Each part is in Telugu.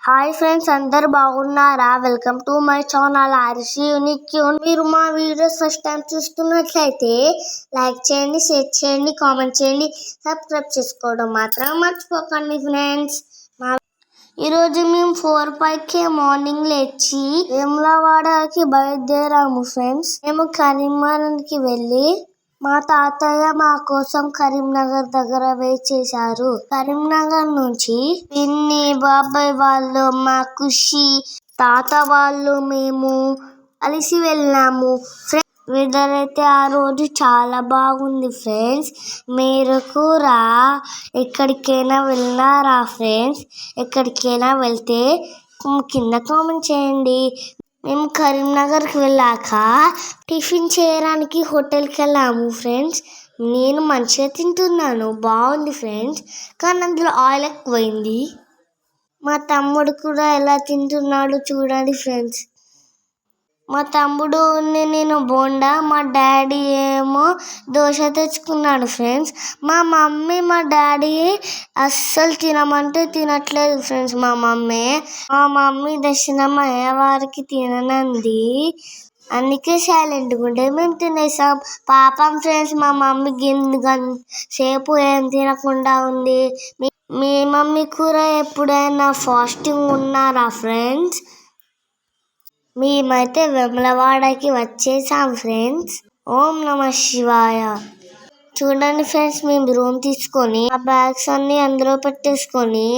హాయ్ ఫ్రెండ్స్, అందరు బాగున్నారా? Welcome to my channel RC unique. మీరు మా వీడియోస్ ఫస్ట్ టైం చూస్తున్నట్లయితే లైక్ చేయండి, షేర్ చేయండి, కామెంట్ చేయండి, సబ్స్క్రైబ్ చేసుకోవడం మాత్రం మర్చిపోకండి ఫ్రెండ్స్. ఈరోజు మేము 4:05కే మార్నింగ్ లేచి వేములవాడకి బయలుదేరాము ఫ్రెండ్స్. మేము కరీంనగర్కి వెళ్ళి మా తాతయ్య మా కోసం కరీంనగర్ దగ్గర వెయిట్ చేశారు. కరీంనగర్ నుంచి పిన్ని, బాబాయ్ వాళ్ళు, మా ఖుషి, తాత వాళ్ళు, మేము కలిసి వెళ్ళాము. వెదర్ అయితే ఆ రోజు చాలా బాగుంది ఫ్రెండ్స్. మీరు కూడా ఎక్కడికైనా వెళ్ళారా ఫ్రెండ్స్? ఎక్కడికైనా వెళ్తే కింద కామెంట్ చేయండి. మేము కరీంనగర్కి వెళ్ళాక టిఫిన్ చేయడానికి హోటల్కి వెళ్ళాము ఫ్రెండ్స్. నేను మంచిగా తింటున్నాను, బాగుంది ఫ్రెండ్స్. కానీ అందులో ఆయిల్ ఎక్కువైంది. మా తమ్ముడు కూడా ఎలా తింటున్నాడు చూడండి ఫ్రెండ్స్. మా తమ్ముడు నేను బోండా, మా డాడీ ఏమో దోశ తెచ్చుకున్నాడు ఫ్రెండ్స్. మా మమ్మీ మా డాడీ అస్సలు తినమంటే తినట్లేదు ఫ్రెండ్స్. మా మమ్మీ దర్శనం అయ్యేవారికి తిననంది, అందుకే సైలెంట్గా ఉంటే మేము తినేసాం. పాపం ఫ్రెండ్స్, మా మమ్మీ సేపు ఏం తినకుండా ఉంది. మీ మమ్మీ కూడా ఎప్పుడైనా ఫాస్టింగ్ ఉన్నారా ఫ్రెండ్స్? మేమైతే వేములవాడకి వచ్చేసాం ఫ్రెండ్స్. ఓం నమః శివాయ. చూడండి ఫ్రెండ్స్, మేము రూమ్ తీసుకొని ఆ బ్యాగ్స్ అన్ని అందులో పెట్టేసుకొని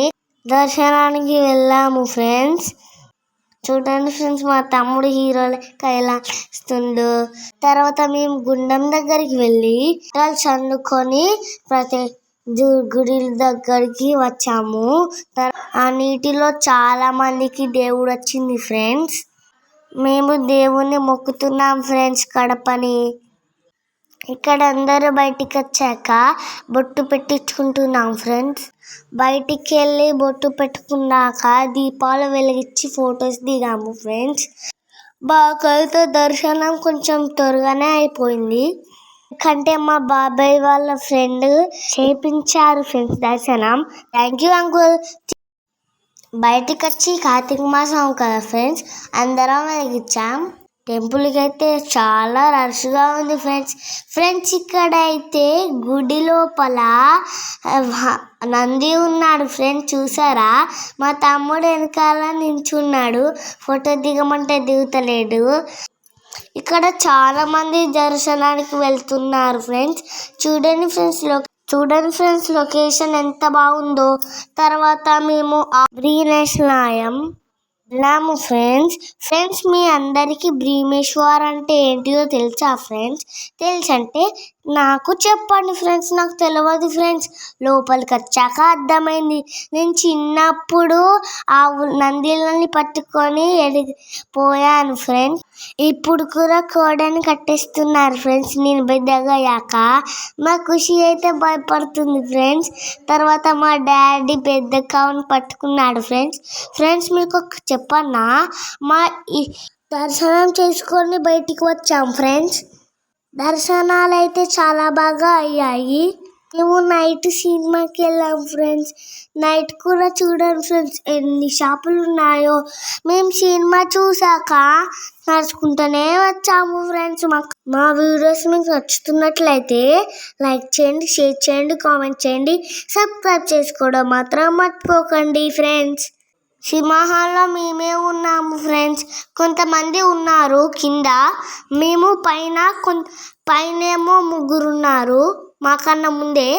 దర్శనానికి వెళ్ళాము ఫ్రెండ్స్. చూడండి ఫ్రెండ్స్, మా తమ్ముడు హీరో లెక్క ఎలా ఇస్తుండు. తర్వాత మేము గుండం దగ్గరికి వెళ్ళి చల్లుకొని ప్రతి గుడి దగ్గరికి వచ్చాము. ఆ నీటిలో చాలా మందికి దేవుడు వచ్చింది ఫ్రెండ్స్. మేము దేవుణ్ణి మొక్కుతున్నాం ఫ్రెండ్స్ కడపని. ఇక్కడ అందరూ బయటికి వచ్చాక బొట్టు పెట్టించుకుంటున్నాం ఫ్రెండ్స్. బయటికి వెళ్ళి బొట్టు పెట్టుకున్నాక దీపాలు వెలిగించి ఫొటోస్ దిగాము ఫ్రెండ్స్. బాకైతే దర్శనం కొంచెం త్వరగానే అయిపోయింది. ఎందుకంటే మా బాబాయ్ వాళ్ళ ఫ్రెండ్ చేపించారు ఫ్రెండ్స్ దర్శనం. Thank you uncle. బయటికి వచ్చి కార్తీక మాసం కదా ఫ్రెండ్స్, అందరం వెలిగించాం. టెంపుల్కి అయితే చాలా రష్గా ఉంది ఫ్రెండ్స్. ఇక్కడ అయితే గుడి లోపల నంది ఉన్నాడు ఫ్రెండ్స్, చూసారా? మా తమ్ముడు వెనకాల నించున్నాడు, ఫోటో దిగమంటే దిగుతలేడు. ఇక్కడ చాలా మంది దర్శనానికి వెళ్తున్నారు ఫ్రెండ్స్. చూడండి ఫ్రెండ్స్ లొకేషన్ ఎంత బాగుందో. తర్వాత మేము భీమేశ్వరం వెళ్ళాము ఫ్రెండ్స్. మీ అందరికీ భీమేశ్వర్ అంటే ఏంటిదో తెలుసా ఫ్రెండ్స్? తెలుసంటే నాకు చెప్పండి ఫ్రెండ్స్, నాకు తెలియదు ఫ్రెండ్స్. లోపలికి వచ్చాక అర్థమైంది. నేను చిన్నప్పుడు ఆ నందిలని పట్టుకొని పోయాను ఫ్రెండ్స్. ఇప్పుడు కూడా కోడని కట్టేస్తున్నారు ఫ్రెండ్స్. నేను పెద్దగా అయ్యాక మా ఖుషి అయితే భయపడుతుంది ఫ్రెండ్స్. తర్వాత మా డాడీ పెద్ద కౌన్ పట్టుకున్నాడు ఫ్రెండ్స్. మీకు చెప్పన్నా, మా దర్శనం చేసుకొని బయటికి వచ్చాం ఫ్రెండ్స్. దర్శనాలు అయితే చాలా బాగా అయ్యాయి. మేము నైట్ సినిమాకి వెళ్ళాం ఫ్రెండ్స్. నైట్ కూడా చూడండి ఫ్రెండ్స్ ఎన్ని షాపులు ఉన్నాయో. మేము సినిమా చూసాక నడుచుకుంటూనే వచ్చాము ఫ్రెండ్స్. మా వీడియోస్ మీకు నచ్చుతున్నట్లయితే లైక్ చేయండి, షేర్ చేయండి, కామెంట్ చేయండి, సబ్స్క్రైబ్ చేసుకోవడం మాత్రం మర్చిపోకండి ఫ్రెండ్స్. సింహాల్లో మేమే ఉన్నాము ఫ్రెండ్స్. కొంతమంది ఉన్నారు కింద, మేము పైనేమో ముగ్గురు ఉన్నారు మాకన్నా ముందే.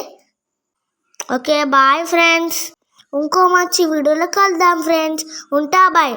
Okay bye friends. ఇంకో మంచి వీడియోలో కలుద్దాం ఫ్రెండ్స్. ఉంటా బాయ్.